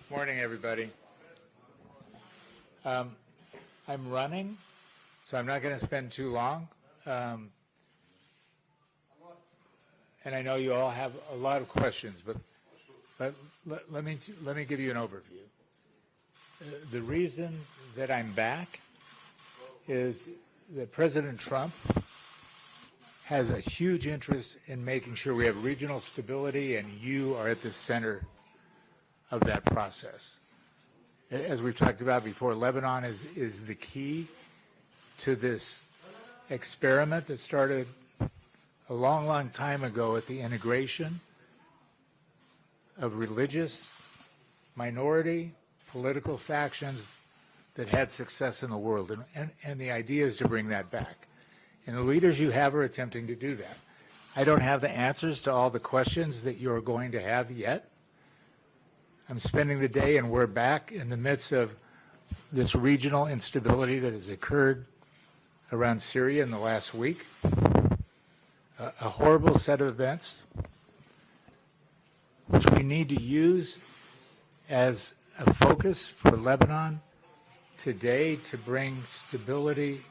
Morning, everybody. I'm running, so I'm not going to spend too long. And I know you all have a lot of questions, but let me give you an overview. The reason that I'm back is that President Trump has a huge interest in making sure we have regional stability, and you are at the center of that process. As we've talked about before, Lebanon is the key to this experiment that started a long, long time ago at the integration of religious, minority, political factions that had success in the world. And the idea is to bring that back. And the leaders you have are attempting to do that. I don't have the answers to all the questions that you're going to have yet. I'm spending the day, and we're back in the midst of this regional instability that has occurred around Syria in the last week. A horrible set of events, which we need to use as a focus for Lebanon today to bring stability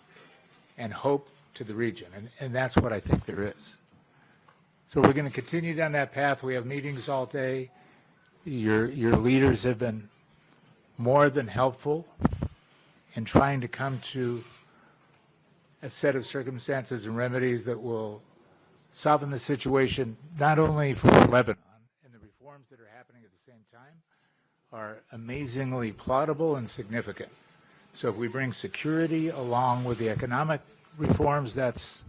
and hope to the region. And that's what I think there is. So we're going to continue down that path. We have meetings all day. Your leaders have been more than helpful in trying to come to a set of circumstances and remedies that will soften the situation, not only for Lebanon, and the reforms that are happening at the same time are amazingly plausible and significant. So if we bring security along with the economic reforms, that's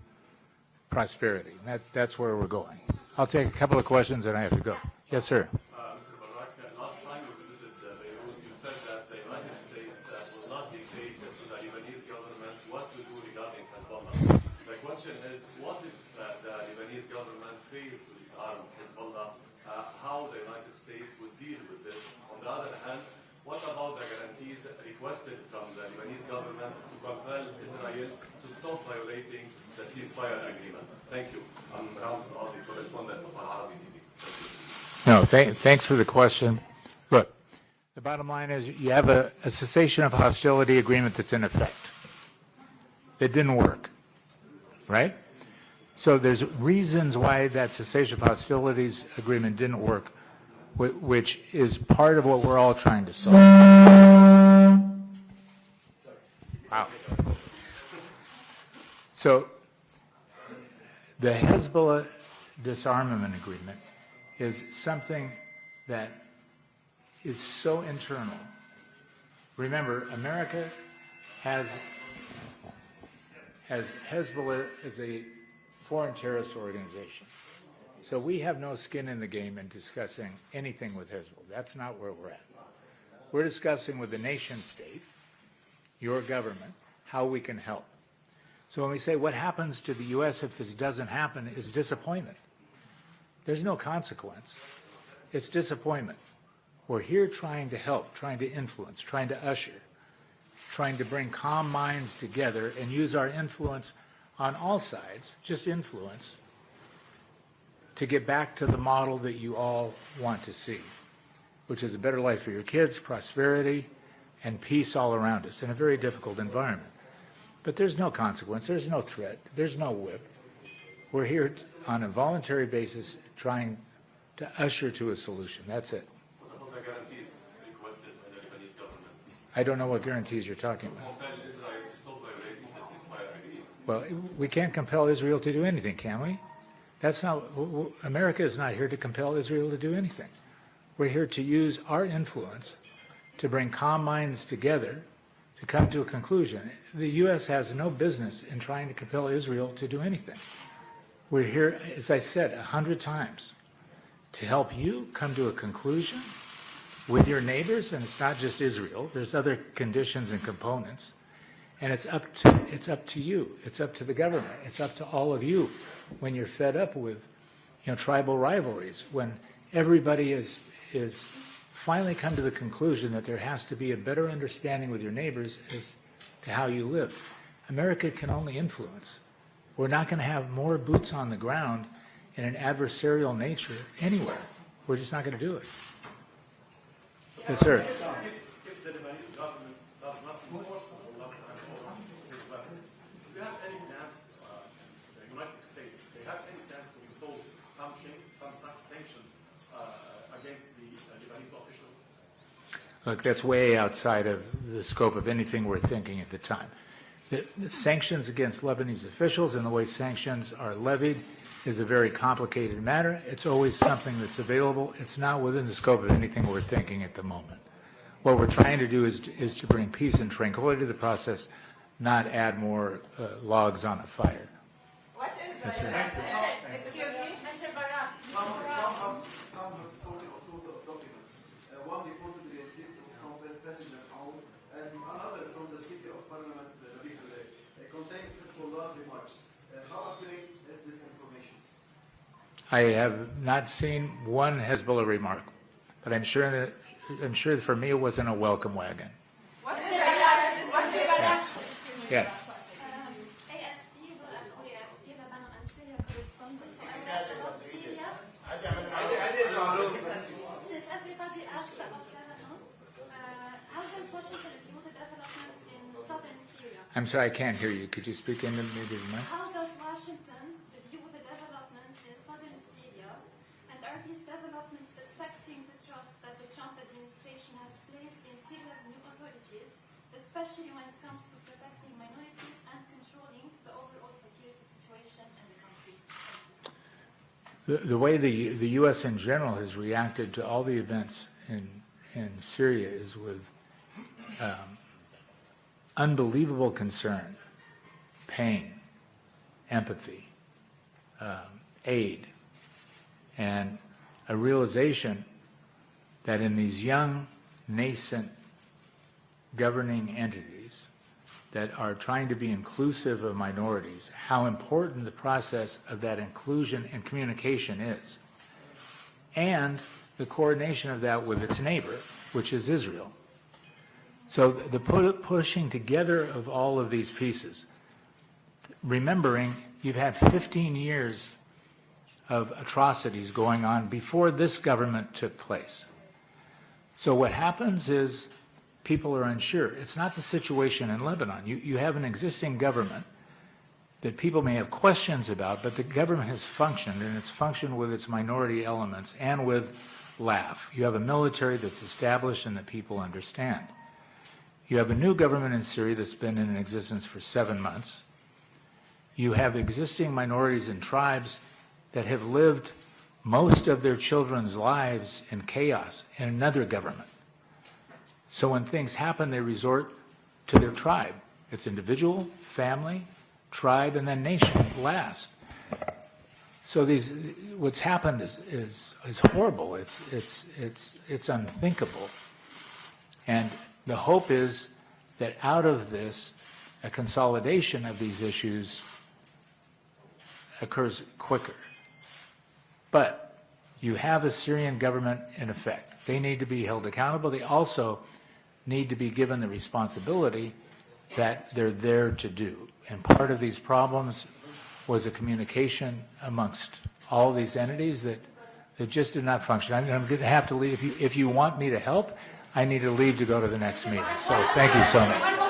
prosperity. That's where we're going. I'll take a couple of questions and I have to go. Yes, sir. Mr. Barrack, last time you visited Beirut, you said that the United States will not dictate to the Lebanese government what to do regarding Hezbollah. The question is, what if the Lebanese government fails to disarm Hezbollah, how the United States would deal with this? On the other hand, what about the guarantees requested from the Lebanese government to compel Israel to stop violating the ceasefire agreement? Thank you. I'm Ramz Al-Qadi, correspondent of Al-Arabi TV. No, thanks for the question. Look, the bottom line is you have a cessation of hostility agreement that's in effect. It didn't work, right? So there's reasons why that cessation of hostilities agreement didn't work, which is part of what we're all trying to solve. Wow. So the Hezbollah disarmament agreement is something that is so internal. Remember, America has Hezbollah as a foreign terrorist organization. So we have no skin in the game in discussing anything with Hezbollah. That's not where we're at. We're discussing with the nation state, your government, how we can help. So when we say what happens to the U.S. if this doesn't happen is disappointment. There's no consequence. It's disappointment. We're here trying to help, trying to influence, trying to usher, trying to bring calm minds together and use our influence on all sides, just influence, to get back to the model that you all want to see, which is a better life for your kids, prosperity, and peace all around us in a very difficult environment. But there's no consequence. There's no threat. There's no whip. We're here on a voluntary basis trying to usher to a solution. That's it. What about the guarantees requested by the Lebanese government? I don't know what guarantees you're talking about. Compel Israel to stop violating the ceasefire agreement. Well, we can't compel Israel to do anything, can we? That's not, America is not here to compel Israel to do anything. We're here to use our influence to bring calm minds together to come to a conclusion. The U.S. has no business in trying to compel Israel to do anything. We're here, as I said 100 times, to help you come to a conclusion with your neighbors, and it's not just Israel. There's other conditions and components, and it's up to you. It's up to the government. It's up to all of you when you're fed up with, tribal rivalries. When everybody is finally come to the conclusion that there has to be a better understanding with your neighbors as to how you live. America can only influence. We're not going to have more boots on the ground in an adversarial nature anywhere. We're just not going to do it. Yes, sir. If the Lebanese government does not enforce Hezbollah and all its weapons, do you have any plans, the United States, they have any plans to impose some sanctions against the Lebanese officials? Look, that's way outside of the scope of anything we're thinking at the time. The sanctions against Lebanese officials and the way sanctions are levied is a very complicated matter. It's always something that's available. It's not within the scope of anything we're thinking at the moment. What we're trying to do is to bring peace and tranquility to the process, not add more logs on a fire. What is That's it? right. Excuse me, Mr. Barrack. Some have story of two documents. One reportedly received from President Aoun, and another from the Speaker of Parliament, containing Hezbollah remarks. How accurate is this information? I have not seen one Hezbollah remark, but I'm sure that for me it wasn't a welcome wagon. What's the Barrack? What's the Barrack? Yes. AFP, AFP, Lebanon and Syria correspondent. So I asked about Syria. Since everybody asked about Lebanon, how does Washington view the developments in southern Syria? I'm sorry, I can't hear you. Could you speak into maybe the mic? How does Washington view the developments in southern Syria? And are these developments affecting the trust that the Trump administration has placed in Syria's new authorities, especially when it comes to protecting minorities and controlling the overall security situation in the country? The way the U.S. in general has reacted to all the events in Syria is with unbelievable concern, pain, empathy, aid, and a realization that in these young, nascent governing entities that are trying to be inclusive of minorities, how important the process of that inclusion and communication is, and the coordination of that with its neighbor, which is Israel. So the pushing together of all of these pieces, remembering you've had 15 years of atrocities going on before this government took place. So what happens is people are unsure. It's not the situation in Lebanon. You have an existing government that people may have questions about, but the government has functioned, and it's functioned with its minority elements and with laugh. You have a military that's established and that people understand. You have a new government in Syria that's been in existence for 7 months. You have existing minorities and tribes that have lived most of their children's lives in chaos in another government. So when things happen, they resort to their tribe. It's individual, family, tribe, and then nation last. So what's happened is horrible. It's unthinkable. And the hope is that out of this, a consolidation of these issues occurs quicker. But you have a Syrian government in effect. They need to be held accountable. They also need to be given the responsibility that they're there to do. And part of these problems was a communication amongst all these entities that just did not function. I'm going to have to leave. If you want me to help, I need to leave to go to the next meeting. So thank you so much.